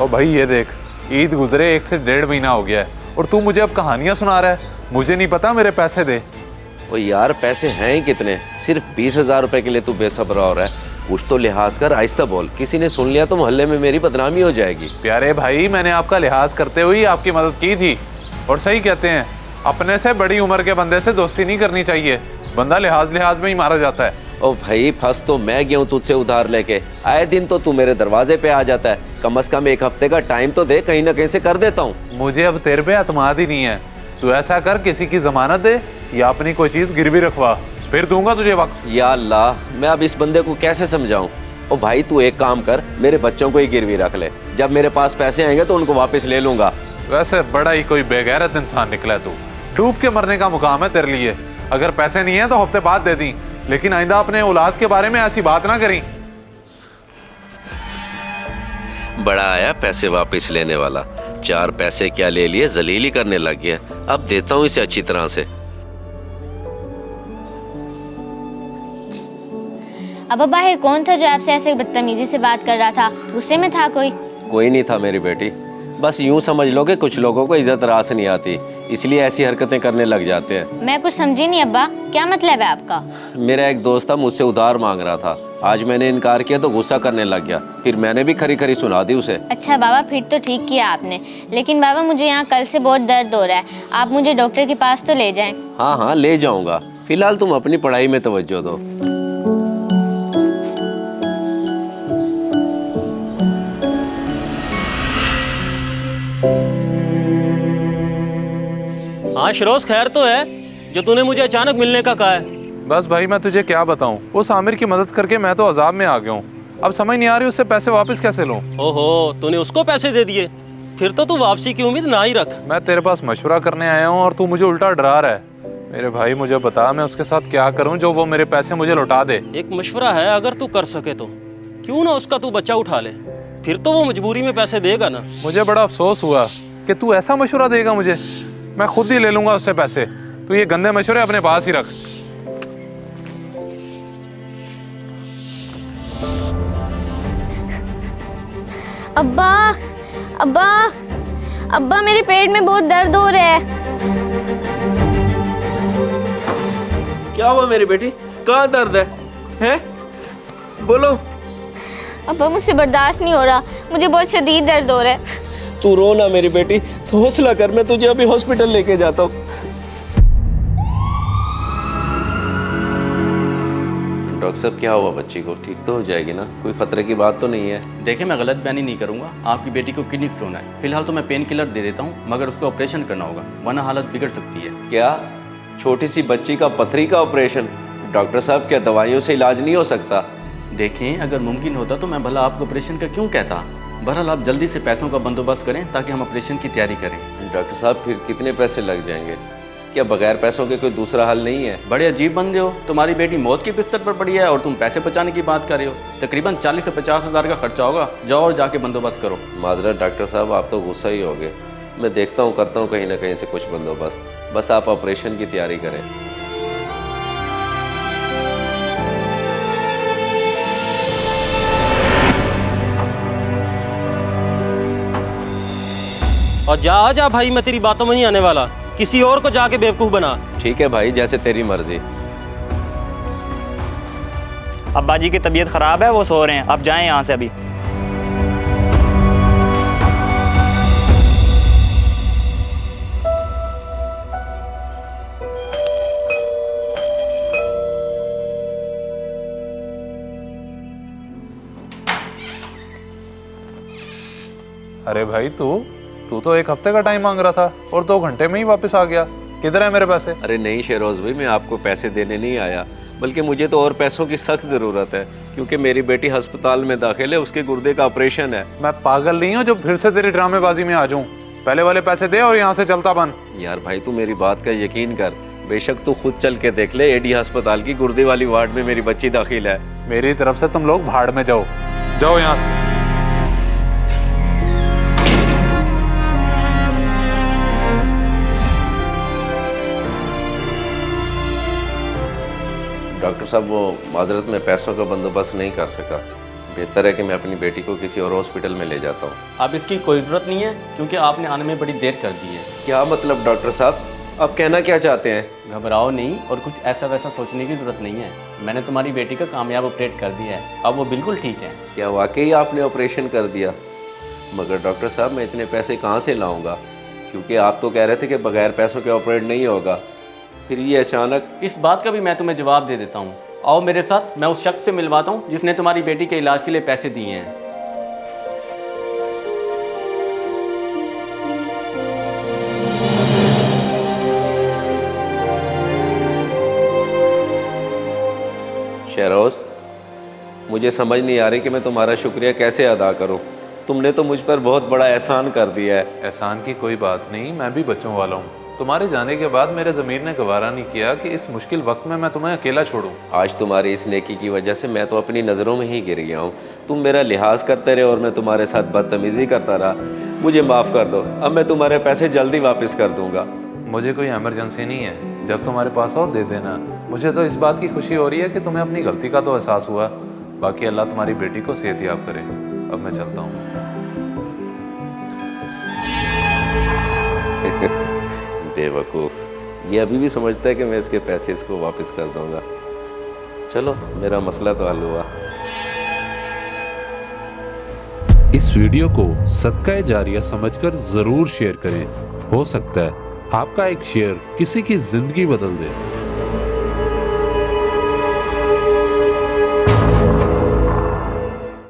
और भाई ये देख, ईद गुजरे 1 से 1.5 महीना हो गया है और तू मुझे अब कहानियां सुना रहा है। मुझे नहीं पता, मेरे पैसे दे। ओ यार पैसे हैं ही कितने, सिर्फ 20,000 रुपए के लिए तू बेसब्र हो रहा है। कुछ तो लिहाज कर, आहिस्ता बोल, किसी ने सुन लिया तो मोहल्ले में मेरी बदनामी हो जाएगी। प्यारे भाई, मैंने आपका लिहाज करते हुए आपकी मदद की थी। और सही कहते हैं, अपने से बड़ी उम्र के बंदे से दोस्ती नहीं करनी चाहिए, बंदा लिहाज लिहाज में ही मारा जाता है। ओ भाई फंस तो मैं गया हूँ तुझसे उधार लेके, आए दिन तो तू मेरे दरवाजे पे आ जाता है। कम से कम 1 हफ्ते का टाइम तो दे, कहीं ना कहीं से कर देता हूँ। मुझे अब तेरे पे एतमाद ही नहीं है। तू ऐसा कर, किसी की जमानत दे या अपनी कोई चीज गिरवी रखवा, फिर दूंगा तुझे वक्त। या अल्लाह, मैं अब इस बंदे को कैसे समझाऊं। ओ भाई तू एक काम कर, मेरे बच्चों को ही गिरवी रख ले, जब मेरे पास पैसे आएंगे तो उनको वापस ले लूंगा। वैसे बड़ा ही कोई बेगैरत इंसान निकला तू, डूब के मरने का मुकाम है तेरे लिए। अगर पैसे नहीं है तो हफ्ते बाद दे दी, लेकिन आइंदा अपने औलाद के बारे में ऐसी बात ना करी। बड़ा आया पैसे वापस लेने वाला, 4 पैसे क्या ले लिए, जलीली करने लग गया। अब देता हूँ इसे अच्छी तरह से। अब बाहर कौन था जो आपसे ऐसे बदतमीजी से बात कर रहा था? गुस्से में था कोई? कोई नहीं था मेरी बेटी, बस यूं समझ लो कि कुछ लोगों को इज्जत रास नहीं आती, इसलिए ऐसी हरकतें करने लग जाते हैं। मैं कुछ समझी नहीं अब्बा, क्या मतलब है आपका? मेरा एक दोस्त था, मुझसे उधार मांग रहा था। आज मैंने इनकार किया तो गुस्सा करने लग गया, फिर मैंने भी खरी खरी सुना दी उसे। अच्छा बाबा, फिर तो ठीक किया आपने। लेकिन बाबा मुझे यहाँ कल से बहुत दर्द हो रहा है, आप मुझे डॉक्टर के पास तो ले जाएं। हाँ हाँ ले जाऊंगा, फिलहाल तुम अपनी पढ़ाई में तवज्जो दो। हाँ शिरोज, खैर तो है जो तूने मुझे अचानक मिलने का कहा है। बस भाई मैं तुझे क्या बताऊं, उस आमिर की मदद करके मैं तो अजाब में आ गया हूँ। अब समझ नहीं आ रही उससे पैसे वापस कैसे लूं। ओहो, तूने उसको पैसे दे दिए? फिर तो तू वापसी की उम्मीद ना ही रख। मैं तेरे पास मशवरा करने आया हूँ और तू मुझे उल्टा डरा रहा है। मेरे भाई मुझे बता, मैं उसके साथ क्या करूँ जो वो मेरे पैसे मुझे लौटा दे। एक मशवरा है, अगर तू कर सके तो क्यों ना उसका तू बच्चा उठा ले, फिर तो वो मजबूरी में पैसे देगा ना। मुझे बड़ा अफसोस हुआ कि तू ऐसा मशवरा देगा मुझे। मैं खुद ही ले लूंगा उससे पैसे, तू ये गंदे मशवरे अपने पास ही रख। अब्बा अब्बा अब्बा, मेरे पेट में बहुत दर्द हो रहा है। क्या हुआ मेरी बेटी, कहाँ दर्द है? हैं? बोलो। अब्बा मुझसे बर्दाश्त नहीं हो रहा, मुझे बहुत शदीद दर्द हो रहा है। तू रो ना मेरी बेटी, हौसला कर, मैं तुझे अभी हॉस्पिटल लेके जाता हूँ। डॉक्टर साहब क्या हुआ बच्ची को, ठीक तो हो जाएगी ना? कोई खतरे की बात तो नहीं है? देखिए मैं गलत बयानी नहीं करूंगा, आपकी बेटी को किडनी स्टोन है। फिलहाल तो मैं पेन किलर दे देता हूं, मगर उसको ऑपरेशन करना होगा, वरना हालत बिगड़ सकती है। क्या छोटी सी बच्ची का पथरी का ऑपरेशन? डॉक्टर साहब क्या दवाइयों से इलाज नहीं हो सकता? देखिए अगर मुमकिन होता तो मैं भला आपको ऑपरेशन का क्यों कहता। बहरहाल आप जल्दी से पैसों का बंदोबस्त करें ताकि हम ऑपरेशन की तैयारी करें। डॉक्टर साहब फिर कितने पैसे लग जाएंगे? क्या बगैर पैसों के कोई दूसरा हल नहीं है? बड़े अजीब बंदे हो, तुम्हारी बेटी मौत की बिस्तर पर पड़ी है और तुम पैसे बचाने की बात कर रहे हो। तकरीबन 40 से 50 हज़ार का खर्चा होगा, जाओ और जाके बंदोबस्त करो। माजरत डॉक्टर साहब, आप तो गुस्सा ही हो गए। मैं देखता हूँ, करता हूँ कहीं ना कहीं से कुछ बंदोबस्त, बस आप ऑपरेशन की तैयारी करें। और जा जा भाई, मैं तेरी बातों में नहीं आने वाला, किसी और को जाके बेवकूफ बना। ठीक है भाई, जैसे तेरी मर्जी। अब्बा जी की तबीयत खराब है, वो सो रहे हैं, आप जाएं यहाँ से अभी। अरे भाई तू तो 1 हफ्ते का टाइम मांग रहा था और 2 घंटे में ही वापस आ गया। किधर है मेरे पैसे? अरे नहीं शेरोज भाई, मैं आपको पैसे देने नहीं आया, बल्कि मुझे तो और पैसों की सख्त ज़रूरत है, क्योंकि मेरी बेटी अस्पताल में दाखिल है, उसके गुर्दे का ऑपरेशन है। मैं पागल नहीं हूँ जो फिर से तेरी ड्रामेबाजी में आ जाऊँ। पहले वाले पैसे दे और यहाँ से चलता बन। यार भाई तू मेरी बात का यकीन कर, बेशक तू खुद चल के देख ले, एडी अस्पताल की गुर्दे वाली वार्ड में मेरी बच्ची दाखिल है। मेरी तरफ से तुम लोग भाड़ में जाओ, जाओ यहाँ से। डॉक्टर साहब वो माजरत में पैसों का बंदोबस्त नहीं कर सका, बेहतर है कि मैं अपनी बेटी को किसी और हॉस्पिटल में ले जाता हूँ। अब इसकी कोई ज़रूरत नहीं है क्योंकि आपने आने में बड़ी देर कर दी है। क्या मतलब डॉक्टर साहब, आप कहना क्या चाहते हैं? घबराओ नहीं और कुछ ऐसा वैसा सोचने की ज़रूरत नहीं है। मैंने तुम्हारी बेटी का कामयाब ऑपरेट कर दिया है, अब वो बिल्कुल ठीक है। क्या वाकई आपने ऑपरेशन कर दिया? मगर डॉक्टर साहब मैं इतने पैसे कहाँ से लाऊंगा, क्योंकि आप तो कह रहे थे कि बगैर पैसों के ऑपरेट नहीं होगा, फिर ये अचानक। इस बात का भी मैं तुम्हें जवाब दे देता हूँ। आओ मेरे साथ, मैं उस शख्स से मिलवाता हूँ जिसने तुम्हारी बेटी के इलाज के लिए पैसे दिए हैं। शहरोज, मुझे समझ नहीं आ रही कि मैं तुम्हारा शुक्रिया कैसे अदा करूं। तुमने तो मुझ पर बहुत बड़ा एहसान कर दिया है। एहसान की कोई बात नहीं, मैं भी बच्चों वाला हूँ। तुम्हारे जाने के बाद मेरे ज़मीर ने गवारा नहीं किया कि इस मुश्किल वक्त में मैं तुम्हें अकेला छोड़ूं। आज तुम्हारी इस नेकी की वजह से मैं तो अपनी नज़रों में ही गिर गया हूँ। तुम मेरा लिहाज करते रहे और मैं तुम्हारे साथ बदतमीज़ी करता रहा। मुझे माफ़ कर दो, अब मैं तुम्हारे पैसे जल्दी वापस कर दूंगा। मुझे कोई इमरजेंसी नहीं है, जब तुम्हारे पास हो दे देना। मुझे तो इस बात की खुशी हो रही है कि तुम्हें अपनी गलती का तो एहसास हुआ। बाकी अल्लाह तुम्हारी बेटी को सेहतयाब करे। अब मैं चलता हूँ। बेवकूफ़, ये अभी भी समझता है कि मैं इसके पैसे इसको वापस कर दूंगा। चलो, मेरा मसला तो हल हुआ। इस वीडियो को सदका जारिया समझकर जरूर शेयर करें। हो सकता है आपका एक शेयर किसी की जिंदगी बदल दे।